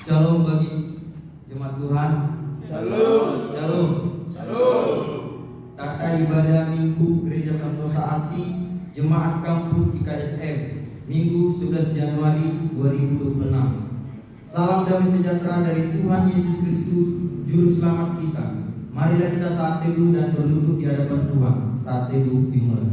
Shalom bagi jemaat Tuhan. Shalom. Shalom. Shalom. Tata ibadah Minggu Gereja Santosa Asih Jemaat Kampus IKSM Minggu 11 Januari 2026. Salam damai sejahtera dari Tuhan Yesus Kristus Juru Selamat kita. Marilah kita saat teduh dan berlutut di hadapan Tuhan. Saat teduh dimulai.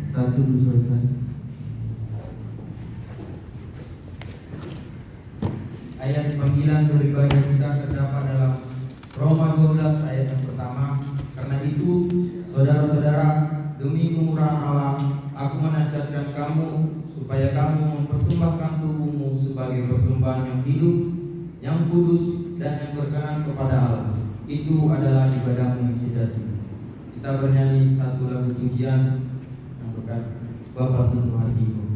Satu selesai. Ayat panggilan beribadah kita terdapat dalam Roma 12 ayat yang pertama. Karena itu, saudara-saudara, demi kemurahan Allah, aku menasihatkan kamu supaya kamu mempersembahkan tubuhmu sebagai persembahan yang hidup, yang kudus dan yang berkenan kepada Allah. Itu adalah ibadahmu yang sejati. Kita bernyanyi satu lagu pujian yang berkata, Bapa sentuh hatiku.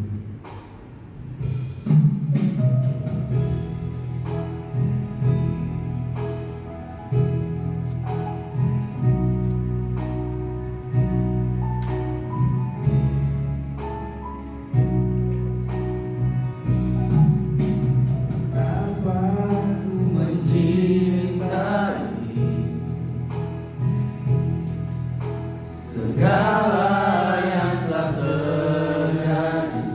Segala yang telah terjadi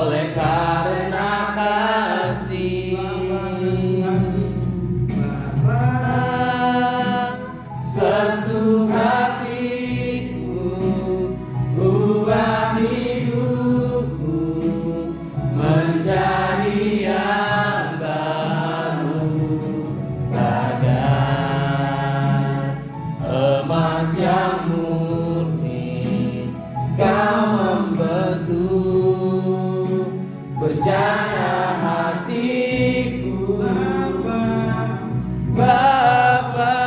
oleh karena kasih sentuh hatiku, ubah hidupku menjadi yang baru, bagai emas yang murni. Kau membentuk berjana hatiku, Bapa,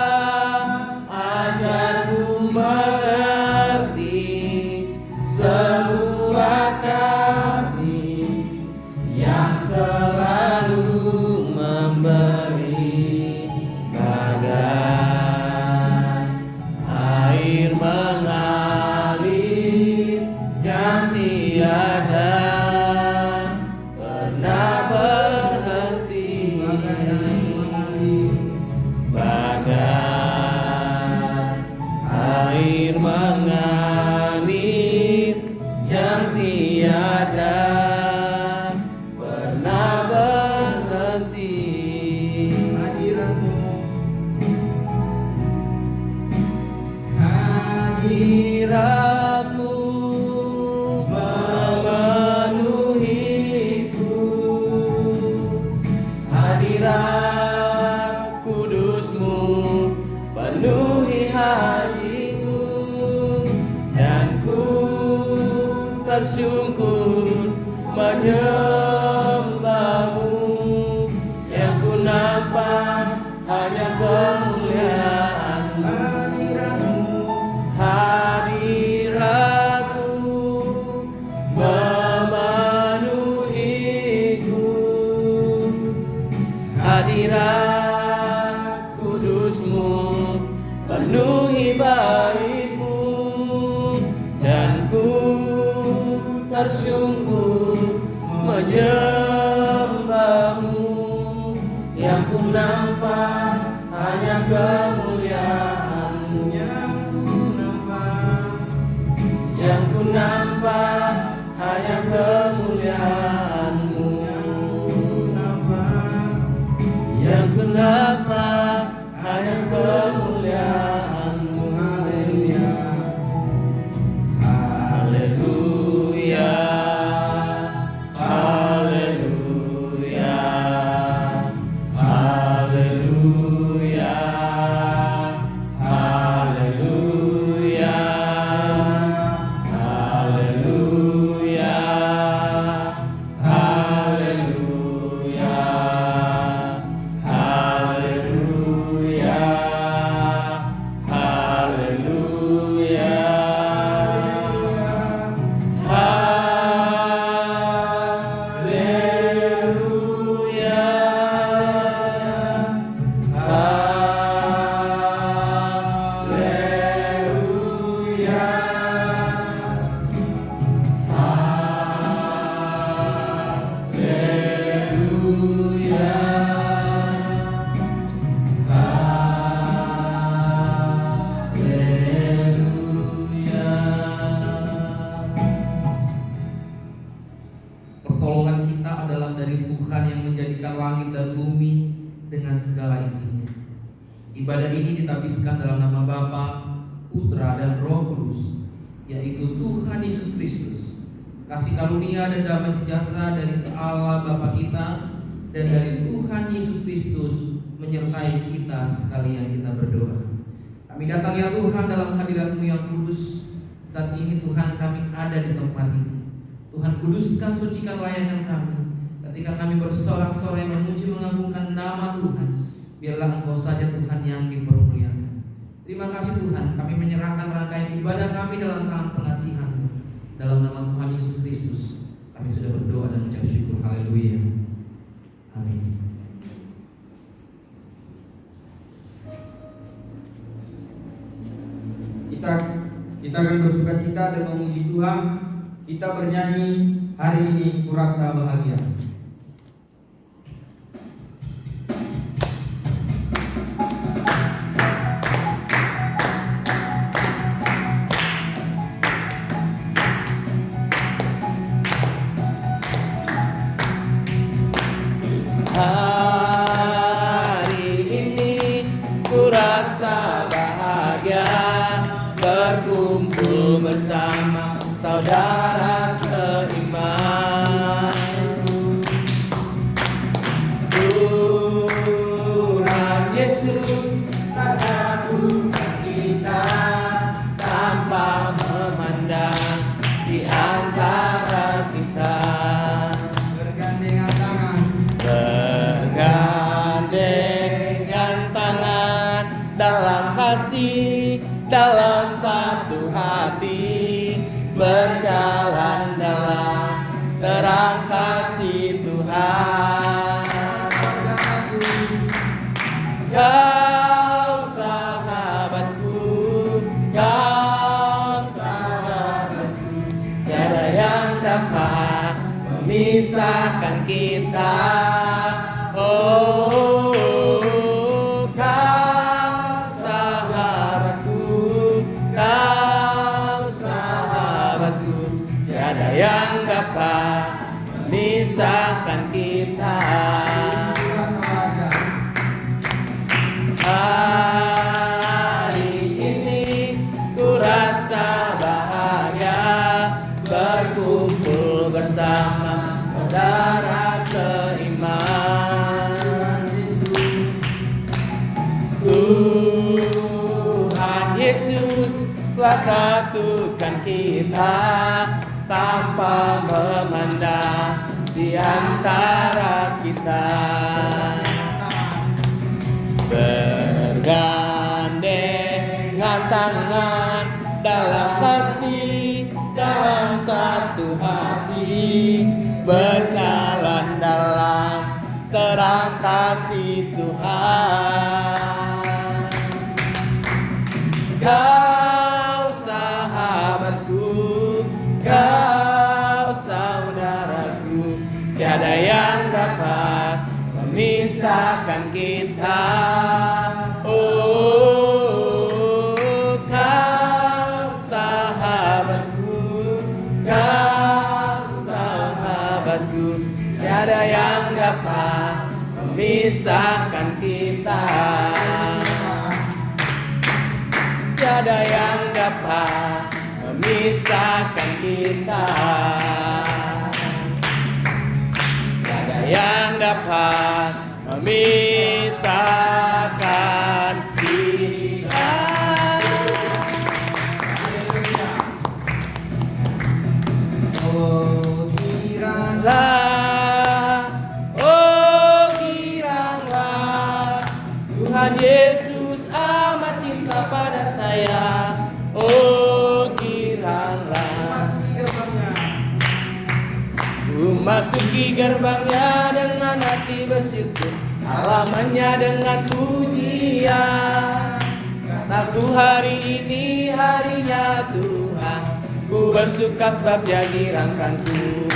ajarku mengerti semua kasih yang selalu memberi, bagai air mengalir yang tiada pernah berhenti, bagai air mengalir yang tiada pernah berhenti. Hadiratmu memenuhiku, hadirat kudusmu penuhi hatiku, dan ku tersungkur menyembahmu. Yang ku nampak hanya kemuliaan-Mu, hadiratmu memenuhiku, hadirat kudusmu penuhi baitmu, dan ku tersungkur menyembahmu. Yang ku nampak hanya kemuliaan-Mu, yang ku nampak hanya kemuliaan-Mu, yang ku nampak hanya kemuliaan-Mu. Haleluya, haleluya, haleluya, haleluya, haleluya, haleluya, haleluya, haleluya, Pertolongan kita adalah dari Tuhan yang menjadikan langit dan bumi dengan segala isinya. Ibadah ini ditabiskan dalam nama Bapa, Putra, dan Roh Kudus, yaitu Tuhan Yesus Kristus. Kasih karunia dan damai sejahtera dari Allah Bapa kita dan dari Tuhan Yesus Kristus menyertai kita sekalian. Kita berdoa. Kami datang ya Tuhan dalam hadirat-Mu yang kudus. Saat ini Tuhan kami ada di tempat ini. Tuhan kuduskan, sucikan layanan kami. Ketika kami bersorak-sorai memuji mengagungkan nama Tuhan, biarlah Engkau saja Tuhan yang dipermuliakan. Terima kasih Tuhan, kami menyerahkan rangkaian ibadah kami dalam tangan pengasihan-Mu. Dalam nama Tuhan Yesus Kristus kami sudah berdoa dan mengucap syukur. Haleluya, amin. Kita akan bersukacita dan memuji Tuhan. Kita bernyanyi hari ini kurasa bahagia. Tuhan. Kau sahabatku, kau sahabatku, tiada yang dapat memisahkan kita. Oh, kau sahabatku, kau sahabatku, tiada yang dapat memisahkan kita. Hari ini ku rasa bahagia berkumpul bersama saudara seiman. Tuhan Yesus telah satukan kita tanpa memandang di antara kita. Bergandengan tangan dalam kasih, dalam satu hati, berjalan dalam terang kasih Tuhan. Kau sahabatku, kau saudaraku, tiada yang dapat memisahkan kita. Oh, kau sahabatku, kau sahabatku, tiada yang dapat memisahkan kita. Tiada yang dapat memisahkan kita. Yang dapat memisahkan kita. Oh kiranglah Tuhan Yesus amat cinta pada saya. Oh kiranglah masuki gerbangnya dengan hati bersyukur, halamannya dengan pujian. Kataku hari ini harinya Tuhan, ku bersuka sebab Dia girangkanku.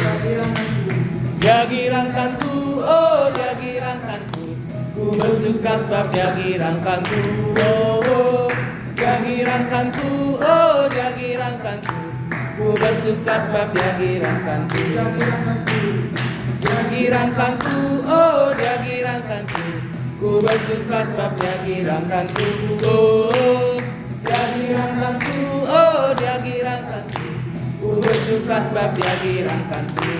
Dia girangkanku, oh Dia girangkanku. Ku bersuka sebab Dia girangkanku. Oh, Dia girangkanku, oh Dia girangkanku. Ku bersuka sebab Dia girangkanku. Dia girangkanku, oh Dia girangkanku. Ku bersuka sebab Dia girangkanku. Oh, Dia girangkanku, oh Dia girangkanku. Ku bersuka sebab Dia girangkanku.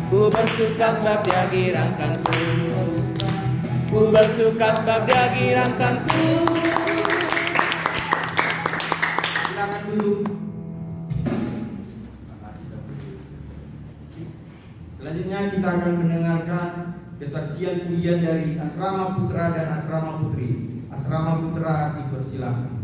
Ku bersuka sebab Dia girangkanku. Ku bersuka sebab Dia girangkanku. Silakan duduk. Selanjutnya kita akan mendengarkan kesaksian pujian dari Asrama Putra dan Asrama Putri. Asrama Putra dipersilakan.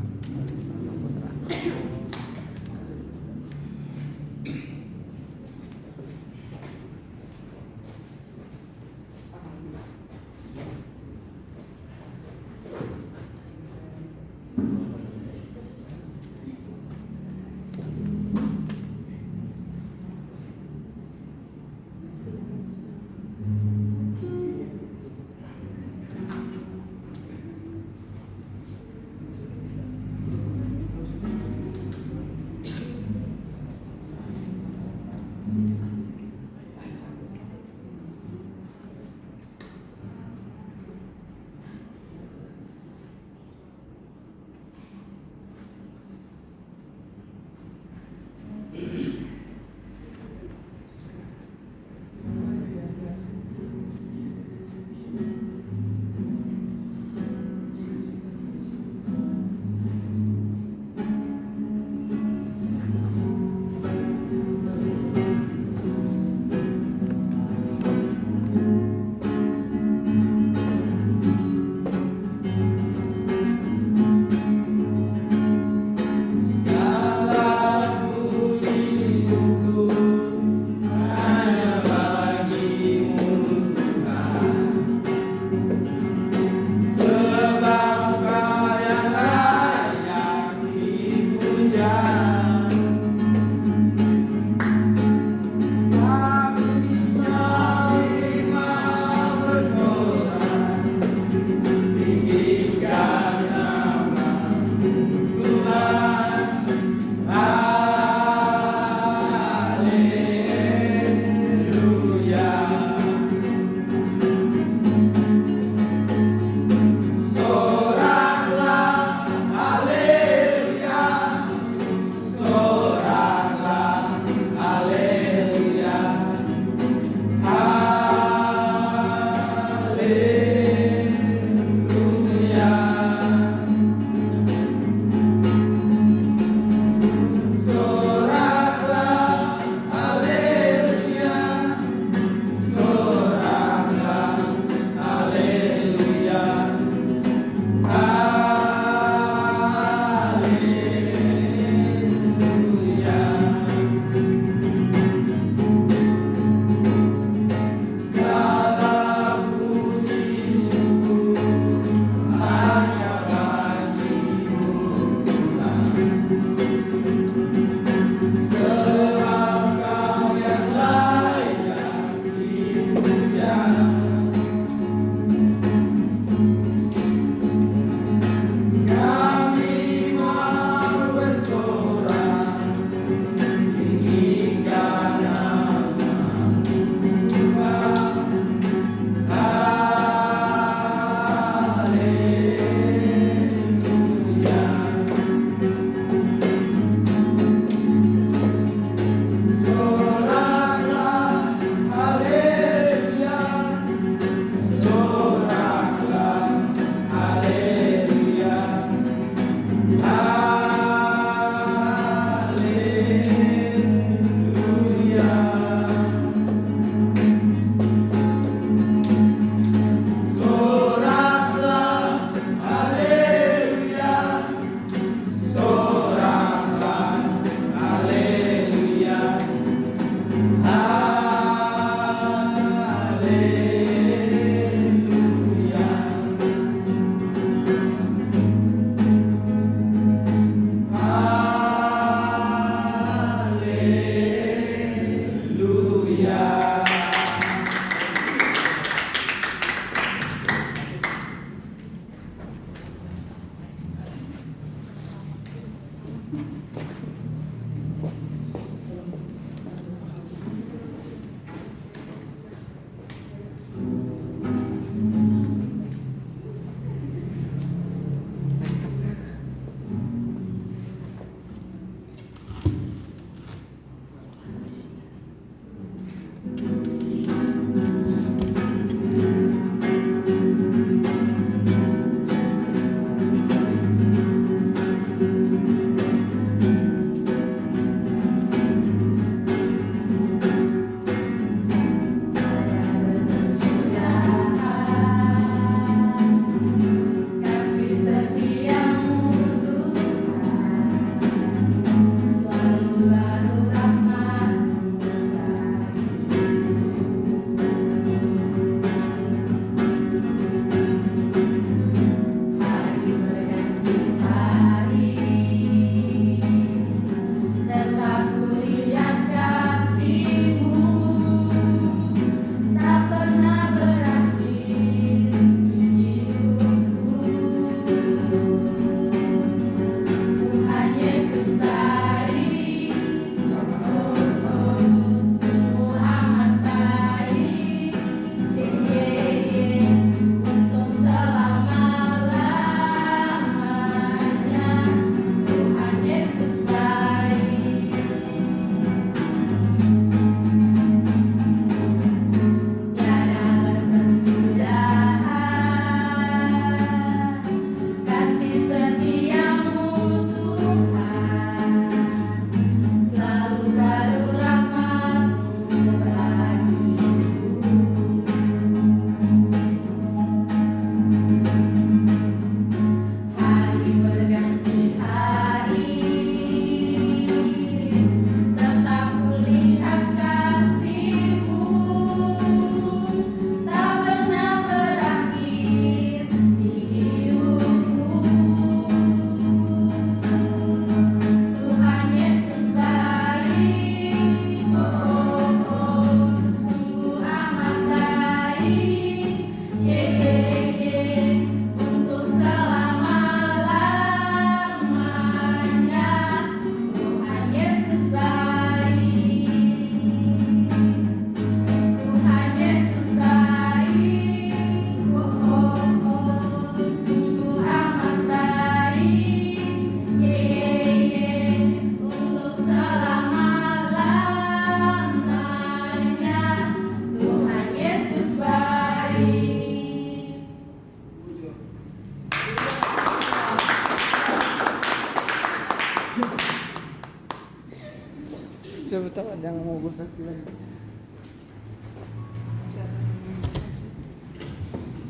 jangan mau bersaksi lagi.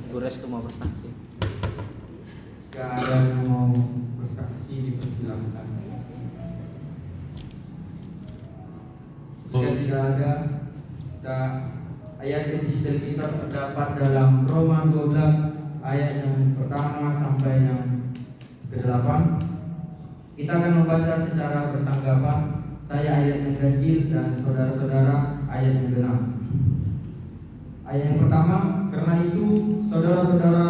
Ibu Restu mau bersaksi. Jika ada yang mau bersaksi dipersilakan. Jika tidak ada, ayat yang bisa kita terdapat dalam Roma 12 ayat yang pertama sampai yang ke-8. Kita akan membaca secara bertanggapan. Saya ayat yang ganjil dan saudara-saudara ayat yang genap. Ayat yang pertama, karena itu saudara-saudara,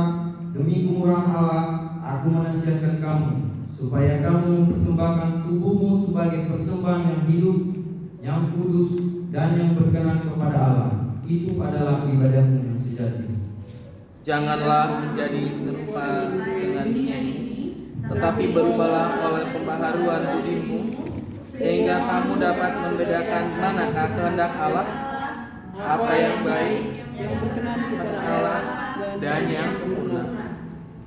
demi kemurahan Allah, aku menasihatkan kamu supaya kamu mempersembahkan tubuhmu sebagai persembahan yang hidup, yang kudus, dan yang berkenan kepada Allah. Itu adalah ibadahmu yang sejati. Janganlah menjadi serupa dengan dunia ini, tetapi berubahlah oleh pembaharuan budimu, sehingga kamu dapat membedakan manakah kehendak Allah, apa yang baik, yang berkenan kepada Allah, dan yang sempurna.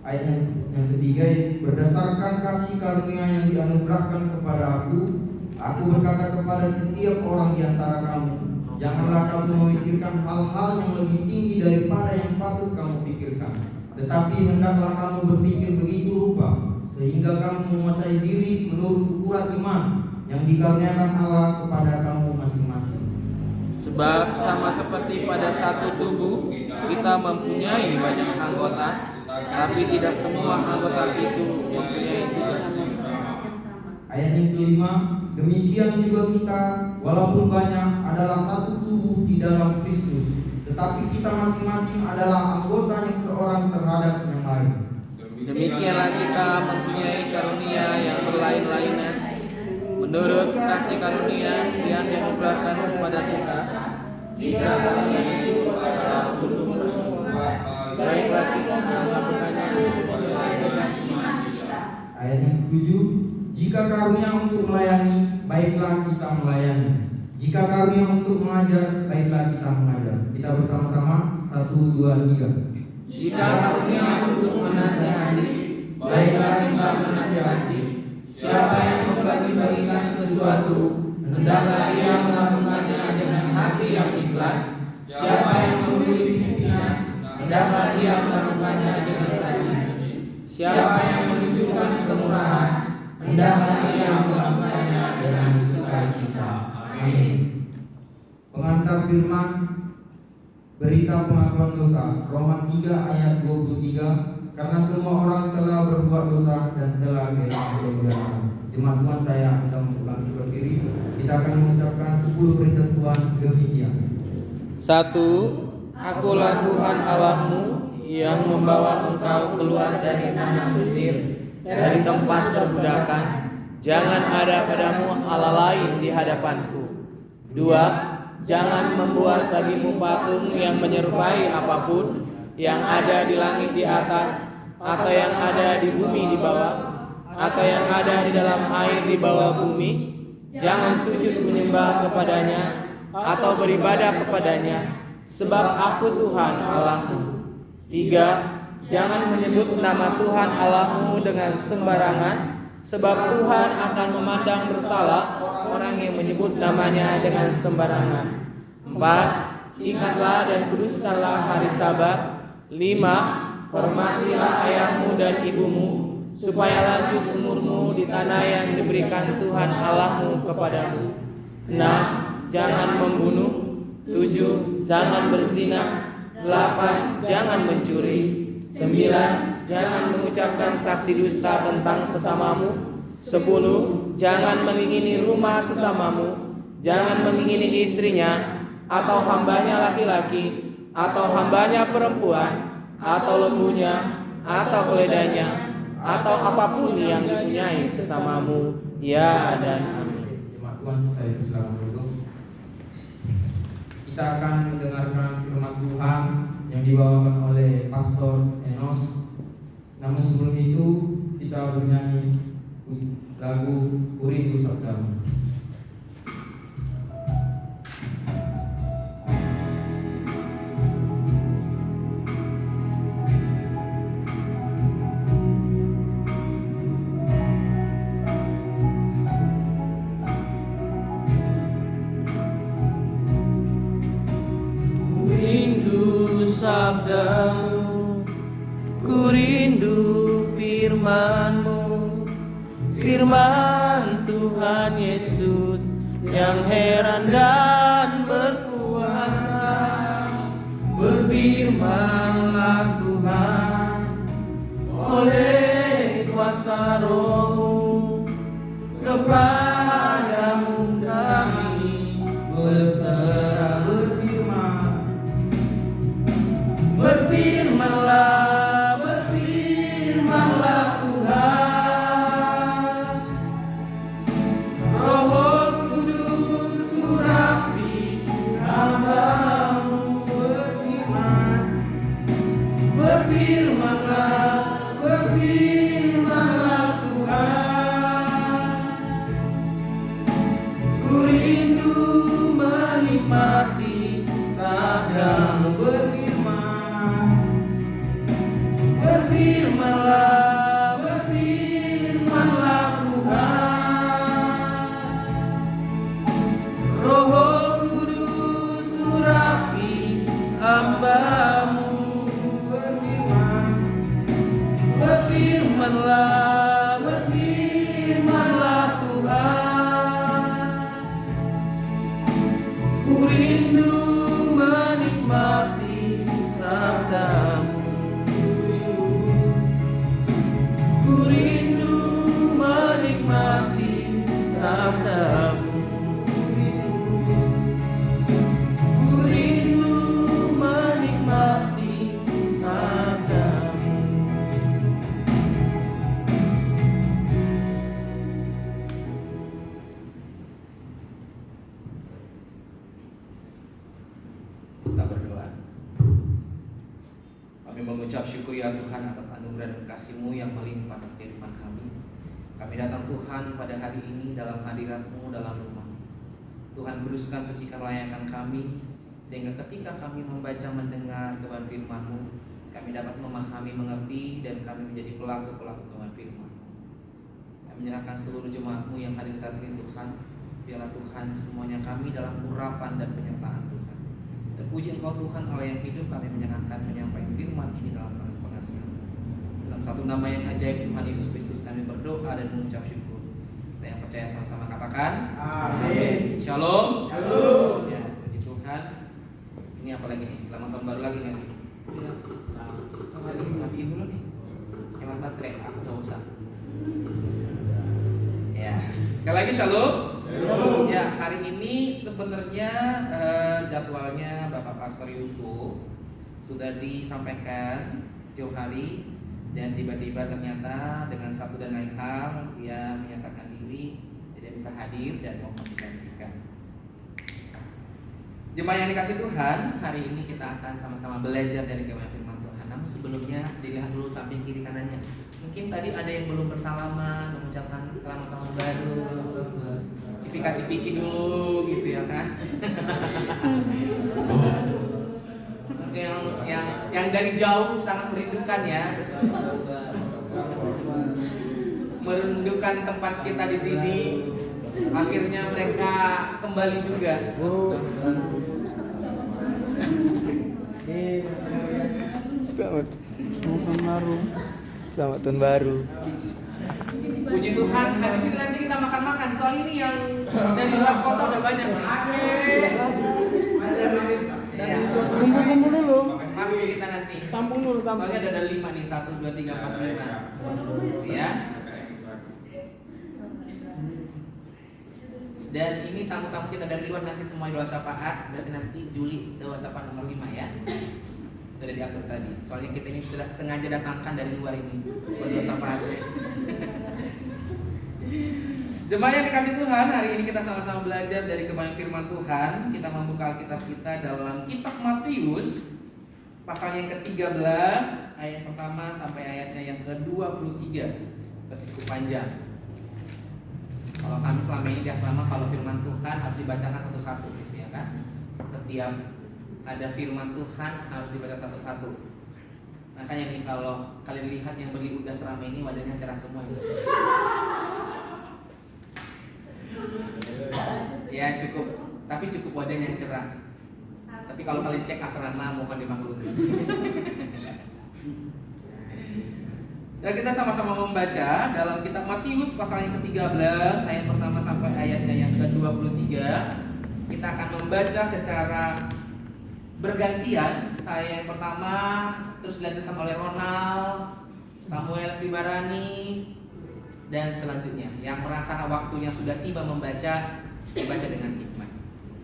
Ayat yang ketiga, berdasarkan kasih karunia yang dianugerahkan kepada aku berkata kepada setiap orang di antara kamu, janganlah kamu memikirkan hal-hal yang lebih tinggi daripada yang patut kamu pikirkan, tetapi hendaklah kamu berpikir begitu rupa, sehingga kamu menguasai diri menurut ukuran iman yang dikaruniakan Allah kepada kamu masing-masing. Sebab sama seperti pada satu tubuh, kita mempunyai banyak anggota, tapi tidak semua anggota itu mempunyai tugas yang sama. Ayat yang kelima, demikian juga kita, walaupun banyak, adalah satu tubuh di dalam Kristus, tetapi kita masing-masing adalah anggota yang seorang terhadap yang lain. Demikianlah kita mempunyai karunia yang berlain-lainan, menurut kasih karunia yang dianugerahkan kepada kita. Jika karunia itu adalah belum baiklah kita melakukannya sesuai dengan iman kita. Ayat yang ketujuh, jika karunia untuk melayani, baiklah kita melayani. Jika karunia untuk mengajar, baiklah kita mengajar. Kita bersama-sama, 1, 2, 3. Jika karunia untuk menasihati, baiklah kita menasihati. Siapa yang membagi-bagikan sesuatu, hendaklah dia melakukannya dengan hati yang ikhlas. Siapa yang memberi pimpinan, hendaklah dia melakukannya dengan rajin. Siapa yang menunjukkan kemurahan, hendaklah dia melakukannya dengan sukacita. Amin. Pengantar firman, berita pengakuan dosa, Roma 3 ayat 23. Karena semua orang telah berbuat dosa dan telah kehilangan kemuliaan. Jemaat Tuhan, saya akan mengulangi berdiri. Kita akan mengucapkan 10 perintah Tuhan demikian. 1. Akulah Tuhan Allahmu yang membawa engkau keluar dari tanah Mesir, dari tempat perbudakan. Jangan ada padamu Allah lain di hadapanku. 2. Jangan membuat bagimu patung yang menyerupai apapun yang ada di langit di atas, atau yang ada di bumi di bawah, atau yang ada di dalam air di bawah bumi. Jangan sujud menyembah kepadanya atau beribadah kepadanya, sebab aku Tuhan Allahmu. 3. Jangan menyebut nama Tuhan Allahmu dengan sembarangan, sebab Tuhan akan memandang bersalah orang yang menyebut namanya dengan sembarangan. 4. Ingatlah dan kuduskanlah hari Sabat. 5. Hormatilah ayahmu dan ibumu, supaya lanjut umurmu di tanah yang diberikan Tuhan Allahmu kepadamu. 6. Jangan membunuh. 7. Jangan berzina. 8. Jangan mencuri. 9. Jangan mengucapkan saksi dusta tentang sesamamu. 10. Jangan mengingini rumah sesamamu. Jangan mengingini istrinya, atau hambanya laki-laki, atau hambanya perempuan, atau lembunya, atau keledainya, atau apapun yang dipunyai sesamamu. Ya dan amin. Jemaat Tuhan, saya persilakan duduk. Kita akan mendengarkan firman Tuhan yang dibawakan oleh Pastor Enos. Namun sebelum itu kita bernyanyi lagu Kurindu Sabdamu. sabdamu, ku rindu firman-Mu, firman Tuhan Yesus yang heran dan berkuasa. Berfirmanlah Tuhan oleh kuasa Roh-Mu, kepadamu kami berserah. Berfirmanlah, berfirmanlah Tuhan. Roh Kudus urapi hamba-Mu, berfirman. Berfirmanlah, berfirmanlah Tuhan. Ku rindu menikmati sabda-Mu, berfirman. Berfirmanlah, berfirmanlah Tuhan. Roh Kudus urapi hamba-Mu, berfirman. Berfirmanlah, berfirmanlah Tuhan. Ku rindu menikmati sabda-Mu. Ku rindu menikmati sabda-Mu. Ku rindu menikmati sabda-Mu. Kita berdoa. Kami mengucap syukur ya Tuhan atas anugerah dan kasih-Mu yang melimpah atas kehidupan kami. Kami datang Tuhan pada hari ini dalam hadirat-Mu dalam rumah. Tuhan kuduskan, sucikan, layakan kami, sehingga ketika kami membaca mendengar kebenaran firman-Mu, kami dapat memahami, mengerti, dan kami menjadi pelaku-pelaku kebenaran firman-Mu. Kami menyerahkan seluruh jemaat-Mu yang hadir saat ini Tuhan. Biarlah Tuhan semuanya kami dalam urapan dan penyertaan Tuhan. Dan puji Engkau Tuhan Allah yang hidup, kami menyerahkan menyampaikan firman ini dalam tangan pengasihan. Dalam satu nama yang ajaib Tuhan Yesus Kristus kami berdoa dan mengucap syukur. Kita yang percaya sama-sama katakan amin. Shalom. Shalom. Ya, puji Tuhan. Ini apa lagi nih? Selamat tahun baru lagi kan? Iya. Matiin dulu nih. Hemat baterai, aku gak usah. Ya. Sekali lagi shalom. Shalom. Ya, hari ini sebenarnya jadwalnya Bapak Pastor Yusuf sudah disampaikan jauh hari, dan tiba-tiba ternyata dengan satu dan lain hal dia menyatakan diri tidak bisa hadir dan mohon digantikan. Jemaat yang dikasih Tuhan, hari ini kita akan sama-sama belajar dari kebenaran firman Tuhan. Namun sebelumnya dilihat dulu samping kiri kanannya. Mungkin tadi ada yang belum bersalaman, mengucapkan selamat tahun baru, cipika-cipiki dulu gitu ya kan. yang dari jauh sangat merindukan ya, merindukan tempat kita di sini. Akhirnya mereka kembali juga. Selamat tahun baru. Puji Tuhan, habis itu nanti kita makan-makan. Soal ini yang dari luar kota udah banyak nih. Iya. Kumpul dulu. Pasti kita nanti. Tampung dulu, tampung. Soalnya ada 5 nih, 1, 2, 3, 4, 5. Ya. Dan ini tamu-tamu kita dari luar nanti semua doa syafaat. Berarti nanti Juli doa syafaat nomor 5 ya. Sudah diatur tadi. Soalnya kita ini sudah sengaja datangkan dari luar ini berdoa syafaat. Jemaat yang dikasih Tuhan, hari ini kita sama-sama belajar dari kebenaran firman Tuhan. Kita membuka Alkitab kita dalam kitab Matius pasal yang ke-13 ayat pertama sampai ayatnya yang ke-23. Cukup panjang. Kalau kami selama ini di asrama, kalau firman Tuhan harus dibacakan satu-satu gitu ya kan. Setiap ada firman Tuhan harus dibaca satu-satu. Makanya nih kalau kalian lihat yang beli udah selama ini wajahnya cerah semua ya. Ya cukup, tapi cukup wajahnya yang cerah. Tapi Tapi kalau kalian cek asrama mohon dimaklumi. Dan kita sama-sama membaca dalam kitab Matius pasal yang ke-13 ayat pertama sampai ayatnya yang ke-23. Kita akan membaca secara bergantian. Saya yang pertama, terus dilanjutkan oleh Ronald, Samuel Sibarani, dan selanjutnya yang merasa waktunya sudah tiba membaca, dibaca dengan hikmat.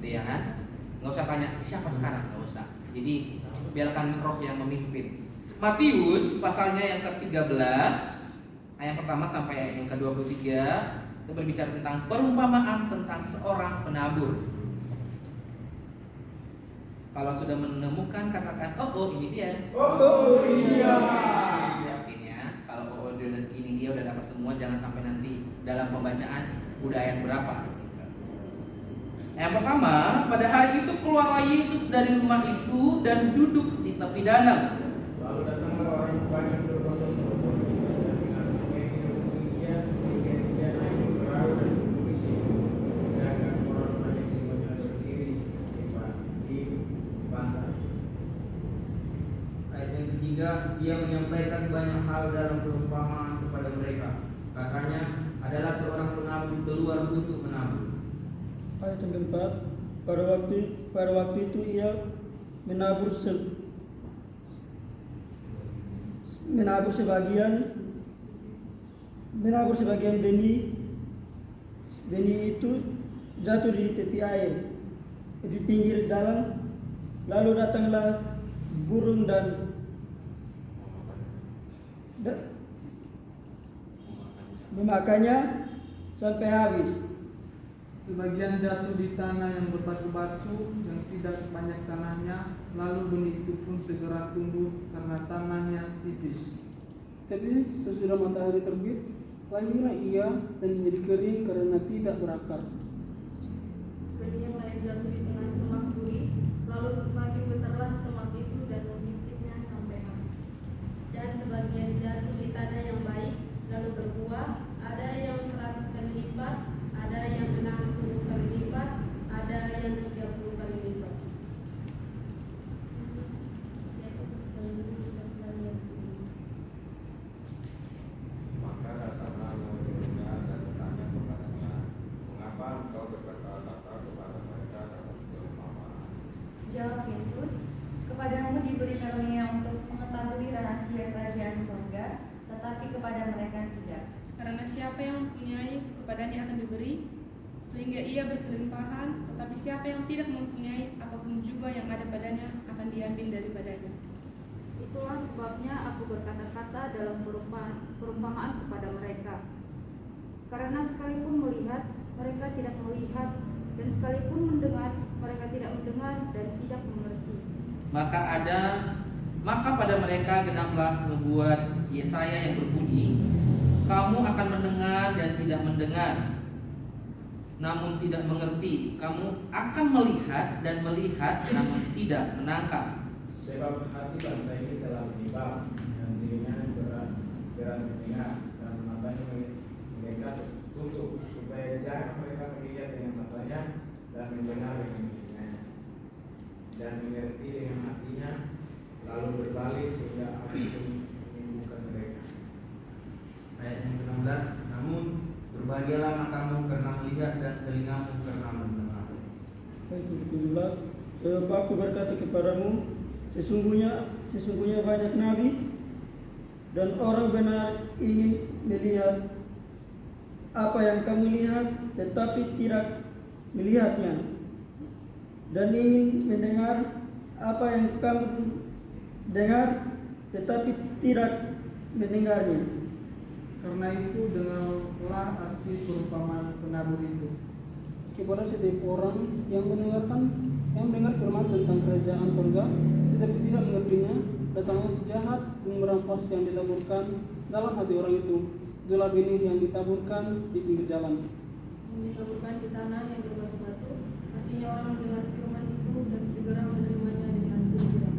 Ya kan? Nggak usah tanya siapa sekarang, nggak usah. Jadi biarkan roh yang memimpin. Matius pasalnya yang ke-13 ayat pertama sampai ayat yang ke-23 itu berbicara tentang perumpamaan tentang seorang penabur. Kalau sudah menemukan katakan oh ini dia. Oh ini dia. Yakin ya. Kalau ini dia udah dapat semua, jangan sampai nanti dalam pembacaan udah ayat berapa. Yang pertama, pada hari itu keluarlah Yesus dari rumah itu dan duduk di tepi danau. Lalu datanglah orang banyak berbondong-bondong dan mengerumuni dia sehingga dia naik ke perahu dan duduk di situ. Sedangkan orang banyak semuanya berdiri di pantai. Ayat yang ketiga, dia menyampaikan banyak hal dalam perumpamaan kepada mereka. Katanya, adalah seorang penabur keluar untuk menabur. Ayat yang keempat, pada waktu itu ia menabur sebagian benih itu jatuh di tepi air di pinggir jalan, lalu datanglah burung dan memakannya sampai habis. Sebagian jatuh di tanah yang berbatu-batu yang tidak sebanyak tanahnya, lalu benih itu pun segera tumbuh karena tanahnya tipis. Tapi sesudah matahari terbit, lajulah ia dan menjadi kering karena tidak berakar. Benih yang lain jatuh di tengah semak duri, lalu makin besarlah semak itu dan membibitnya sampai habis. Dan sebagian jatuh di tanah yang baik, lalu berbuah, ada yang 100 kali lipat, ada yang 60 kali lipat, ada yang 30 kali lipat. Maka datanglah murid-muridnya dan bertanya kepadanya, mengapa engkau berkata-kata kepada mereka dalam perumpamaan? Jawab Yesus, kepadamu diberi karunia untuk mengetahui rahasia kerajaan surga, tetapi kepada mereka tidak. Karena siapa yang mempunyai, kepadanya akan diberi, sehingga ia berkelimpahan. Tetapi siapa yang tidak mempunyai, apapun juga yang ada padanya akan diambil daripadanya. Itulah sebabnya aku berkata-kata dalam perumpamaan kepada mereka. Karena sekalipun melihat, mereka tidak melihat, dan sekalipun mendengar, mereka tidak mendengar dan tidak mengerti. Maka pada mereka genaplah nubuat Yesaya yang berbunyi, kamu akan mendengar dan tidak mendengar, namun tidak mengerti. Kamu akan melihat dan melihat, namun tidak menangkap. Sebab hati bangsa ini telah menyimpang dan dirinya berat mendengar dan matanya mereka tutup, supaya jangan mereka melihat dengan matanya dan mendengar dengan telinganya dan mengerti dengan hatinya, lalu berbalik sehingga aku menyembuhkan mereka. Ayat yang ke-16, namun berbahagialah matamu karena melihat dan telingamu karena mendengar. Ayat yang ke-17, sebab aku berkata kepadamu, sesungguhnya banyak nabi dan orang benar ingin melihat apa yang kamu lihat, tetapi tidak melihatnya, dan ingin mendengar apa yang kamu dengar, tetapi tidak mendengarnya. Karena itu dengarlah arti perumpamaan penabur itu. Kepada setiap orang yang mendengar firman tentang kerajaan surga, tetapi tidak mengertinya, datanglah si jahat dan merampas yang ditaburkan dalam hati orang itu. Itulah benih yang ditaburkan di pinggir jalan. Yang ditaburkan di tanah yang berbatu-batu, artinya orang mendengar firman itu dan segera menerimanya dengan gembira.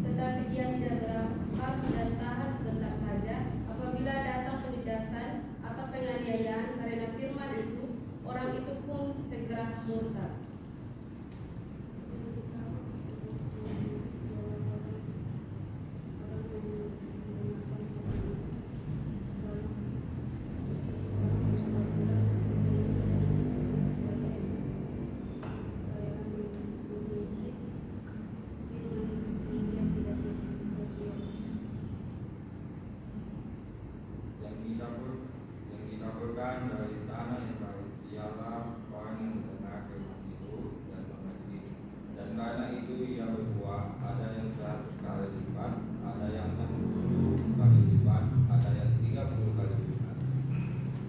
Tetapi dia tidak berakar dan tahan sebentar saja. Apabila datang penindasan atau penganiayaan karena firman itu, orang itu pun segera murtad.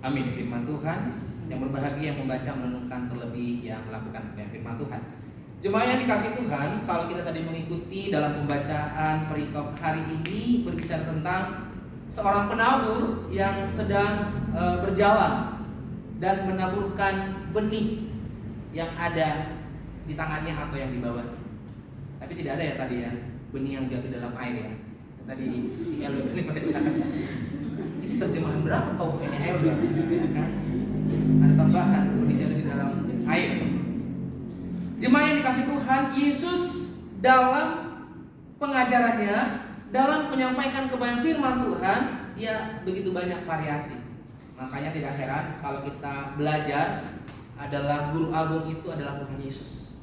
Amin. Firman Tuhan yang berbahagia yang membaca, merenungkan, terlebih yang melakukan firman Tuhan. Jemaat yang dikasih Tuhan, kalau kita tadi mengikuti dalam pembacaan perikop hari ini berbicara tentang seorang penabur yang sedang berjalan dan menaburkan benih yang ada di tangannya atau yang dibawanya. Tapi tidak ada ya tadi ya benih yang jatuh dalam air ya. Tadi si Elo ini baca. Ini terjemahan berapa kau ini Elo ya kan? Ada tambahan benih jatuh di dalam air. Jemaat yang dikasih Tuhan, Yesus dalam pengajarannya, dalam menyampaikan kebenaran firman Tuhan, dia begitu banyak variasi. Makanya tidak heran kalau kita belajar adalah guru agung itu adalah Tuhan Yesus.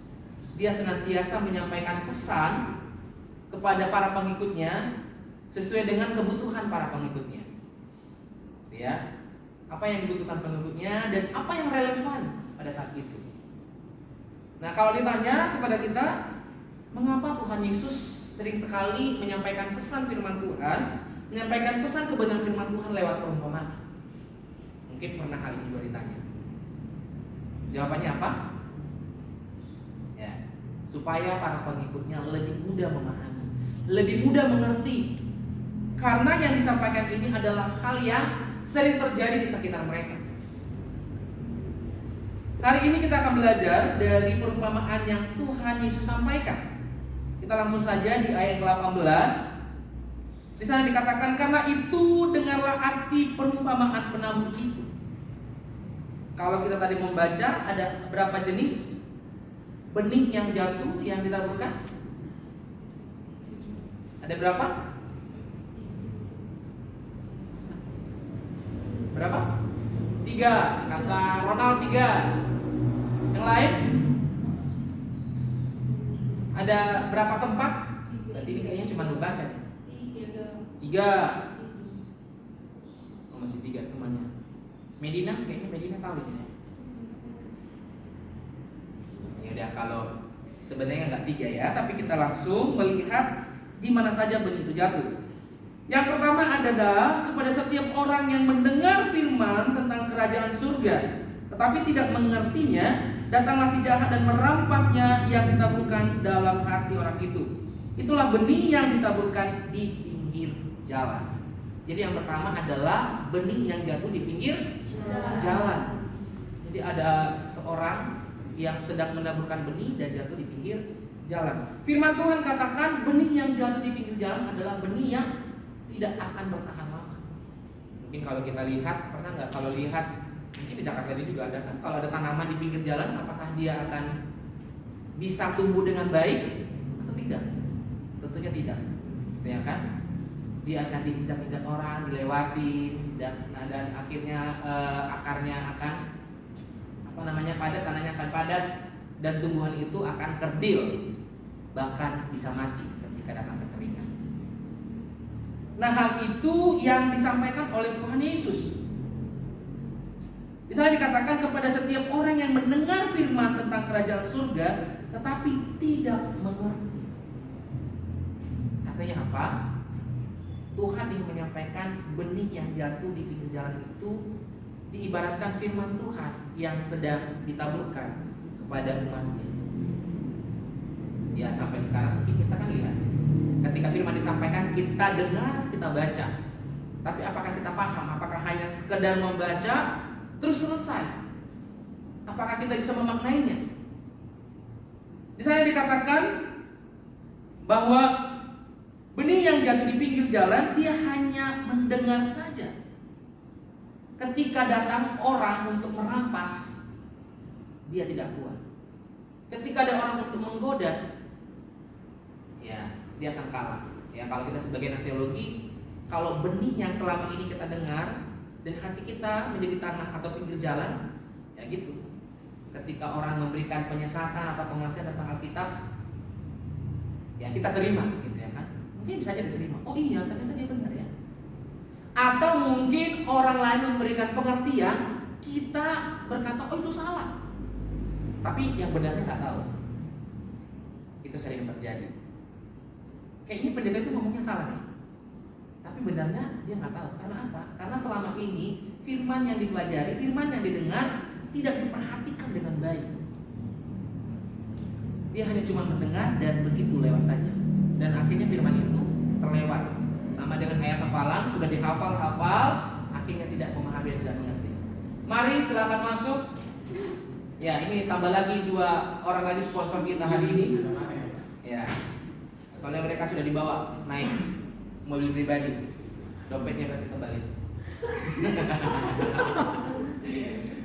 Dia senantiasa menyampaikan pesan kepada para pengikutnya sesuai dengan kebutuhan para pengikutnya. Ya, apa yang dibutuhkan pengikutnya dan apa yang relevan pada saat itu. Nah, kalau ditanya kepada kita, mengapa Tuhan Yesus sering sekali menyampaikan pesan firman Tuhan, menyampaikan pesan kebenaran firman Tuhan lewat perumpamaan? Mungkin pernah hal ini juga ditanya. Jawabannya apa? Ya, supaya para pengikutnya lebih mudah memahami, lebih mudah mengerti. Karena yang disampaikan ini adalah hal yang sering terjadi di sekitar mereka. Hari ini kita akan belajar dari perumpamaan yang Tuhan Yesus sampaikan. Kita langsung saja di ayat 18. Di sana dikatakan, karena itu dengarlah arti perumpamaan penabur itu. Kalau kita tadi membaca, ada berapa jenis benih yang jatuh yang ditaburkan? Ada berapa? Berapa? 3. Kata Ronald 3. Yang lain? Ada berapa tempat? Berarti ini kayaknya cuma membaca. 3. Oh, masih 3 semuanya. Medina, kayaknya Medina tahu ini. Ya udah, kalau sebenarnya nggak 3 ya, tapi kita langsung melihat di mana saja benih itu jatuh. Yang pertama adalah kepada setiap orang yang mendengar firman tentang kerajaan surga, tetapi tidak mengertinya, datanglah si jahat dan merampasnya yang ditaburkan dalam hati orang itu. Itulah benih yang ditaburkan di pinggir jalan. Jadi yang pertama adalah benih yang jatuh di pinggir jalan. Jadi ada seorang yang sedang menaburkan benih dan jatuh di pinggir jalan. Firman Tuhan katakan benih yang jatuh di pinggir jalan adalah benih yang tidak akan bertahan lama. Mungkin kalau kita lihat, pernah nggak kalau lihat, mungkin di Jakarta ini juga ada kan, kalau ada tanaman di pinggir jalan, apakah dia akan bisa tumbuh dengan baik atau tidak? Tentunya tidak, ya kan? Dia akan diinjak-injak orang, dilewati, dan akhirnya akarnya akan padat, tanahnya akan padat, dan tumbuhan itu akan kerdil, bahkan bisa mati ketika datang kekeringan. Nah, hal itu yang disampaikan oleh Tuhan Yesus. Di sana dikatakan kepada setiap orang yang mendengar firman tentang kerajaan surga, tetapi tidak mengerti. Artinya apa? Tuhan ingin menyampaikan benih yang jatuh di pinggir jalan itu diibaratkan firman Tuhan yang sedang ditaburkan kepada umatnya. Ya, sampai sekarang mungkin kita kan lihat, ketika firman disampaikan, kita dengar, kita baca. Tapi apakah kita paham? Apakah hanya sekedar membaca terus selesai? Apakah kita bisa memaknainya? Di sana dikatakan bahwa benih yang jatuh di pinggir jalan, dia hanya mendengar saja. Ketika datang orang untuk merampas, dia tidak kuat. Ketika ada orang untuk menggoda, ya dia akan kalah. Ya, kalau kita sebagai anak teologi, kalau benih yang selama ini kita dengar dan hati kita menjadi tanah atau pinggir jalan, ya gitu. Ketika orang memberikan penyesatan atau pengertian tentang Alkitab, ya kita terima, gitu ya kan? Mungkin bisa aja diterima. Oh iya, ternyata dia benar ya. Atau mungkin orang lain memberikan pengertian, kita berkata, oh itu salah. Tapi yang benarnya nggak tahu. Itu sering terjadi. Kayaknya pendeta itu ngomongnya salah nih, tapi benarnya dia nggak tahu. Karena apa? Karena selama ini firman yang dipelajari, firman yang didengar tidak diperhatikan dengan baik. Dia hanya cuma mendengar dan begitu lewat saja. Dan akhirnya firman itu terlewat. Sama dengan ayat hafalan, sudah dihafal-hafal, akhirnya tidak memahami dan tidak mengerti. Mari silakan masuk. Ya, ini tambah lagi 2 orang lagi sponsor kita hari ini. Ya. Soalnya mereka sudah dibawa naik mobil pribadi. Dompetnya berarti kembali.